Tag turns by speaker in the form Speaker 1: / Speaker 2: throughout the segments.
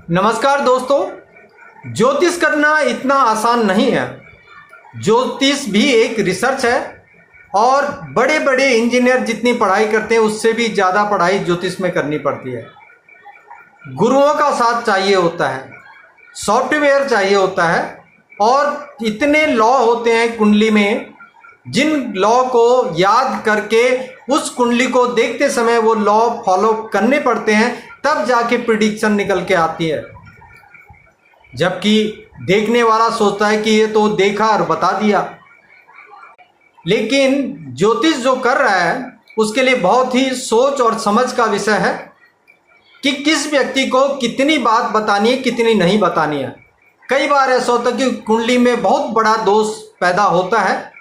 Speaker 1: नमस्कार दोस्तों, ज्योतिष करना इतना आसान नहीं है। ज्योतिष भी एक रिसर्च है और बड़े बड़े इंजीनियर जितनी पढ़ाई करते हैं उससे भी ज़्यादा पढ़ाई ज्योतिष में करनी पड़ती है। गुरुओं का साथ चाहिए होता है, सॉफ्टवेयर चाहिए होता है और इतने लॉ होते हैं कुंडली में, जिन लॉ को याद करके उस कुंडली को देखते समय वो लॉ फॉलो करने पड़ते हैं, तब जाके प्रिडिक्शन निकल के आती है। जबकि देखने वाला सोचता है कि ये तो देखा और बता दिया, लेकिन ज्योतिष जो कर रहा है उसके लिए बहुत ही सोच और समझ का विषय है कि किस व्यक्ति को कितनी बात बतानी है, कितनी नहीं बतानी है। कई बार ऐसा होता है कि कुंडली में बहुत बड़ा दोष पैदा होता है,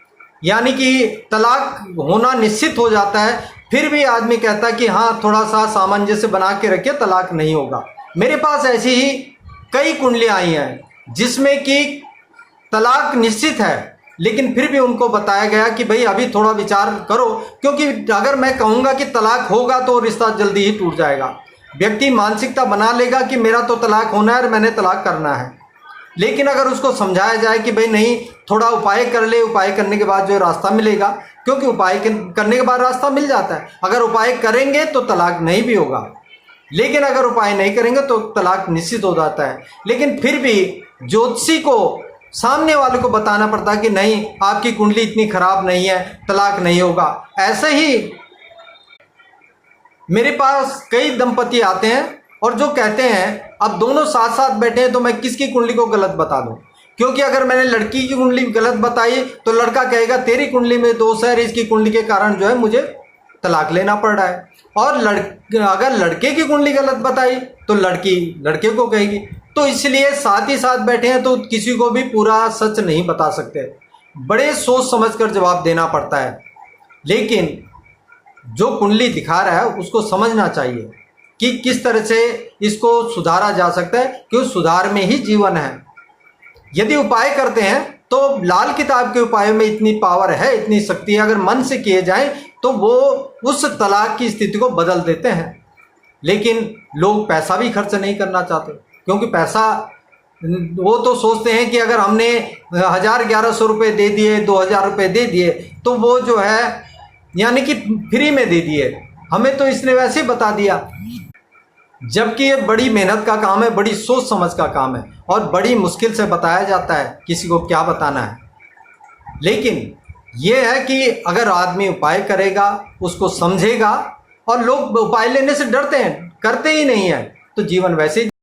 Speaker 1: यानी कि तलाक होना निश्चित हो जाता है, फिर भी आदमी कहता है कि हाँ थोड़ा सा सामंजस्य बना के रखिए, तलाक नहीं होगा। मेरे पास ऐसी ही कई कुंडलियाँ आई हैं जिसमें कि तलाक निश्चित है, लेकिन फिर भी उनको बताया गया कि भाई अभी थोड़ा विचार करो, क्योंकि अगर मैं कहूँगा कि तलाक होगा तो रिश्ता जल्दी ही टूट जाएगा। व्यक्ति मानसिकता बना लेगा कि मेरा तो तलाक होना है और मैंने तलाक करना है। लेकिन अगर उसको समझाया जाए कि भाई नहीं, थोड़ा उपाय कर ले, उपाय करने के बाद जो रास्ता मिलेगा, क्योंकि उपाय करने के बाद रास्ता मिल जाता है। अगर उपाय करेंगे तो तलाक नहीं भी होगा, लेकिन अगर उपाय नहीं करेंगे तो तलाक निश्चित हो जाता है। लेकिन फिर भी ज्योतिषी को सामने वाले को बताना पड़ता है कि नहीं, आपकी कुंडली इतनी खराब नहीं है, तलाक नहीं होगा। ऐसे ही मेरे पास कई दंपति आते हैं और जो कहते हैं अब दोनों साथ साथ बैठे हैं तो मैं किसकी कुंडली को गलत बता दूं, क्योंकि अगर मैंने लड़की की कुंडली गलत बताई तो लड़का कहेगा तेरी कुंडली में दोष है, इसकी कुंडली के कारण जो है मुझे तलाक लेना पड़ रहा है। और अगर लड़के की कुंडली गलत बताई तो लड़की लड़के को कहेगी। तो इसलिए साथ ही साथ बैठे हैं तो किसी को भी पूरा सच नहीं बता सकते, बड़े सोच समझ कर जवाब देना पड़ता है। लेकिन जो कुंडली दिखा रहा है उसको समझना चाहिए कि किस तरह से इसको सुधारा जा सकता है, क्योंकि सुधार में ही जीवन है। यदि उपाय करते हैं तो लाल किताब के उपायों में इतनी पावर है, इतनी शक्ति है, अगर मन से किए जाए तो वो उस तलाक की स्थिति को बदल देते हैं। लेकिन लोग पैसा भी खर्च नहीं करना चाहते, क्योंकि पैसा वो तो सोचते हैं कि अगर हमने 1000-1100 रुपये दे दिए, 2000 रुपये दे दिए तो वो जो है यानी कि फ्री में दे दिए, हमें तो इसने वैसे ही बता दिया। जबकि ये बड़ी मेहनत का काम है, बड़ी सोच समझ का काम है और बड़ी मुश्किल से बताया जाता है किसी को क्या बताना है। लेकिन ये है कि अगर आदमी उपाय करेगा, उसको समझेगा, और लोग उपाय लेने से डरते हैं, करते ही नहीं है, तो जीवन वैसे ही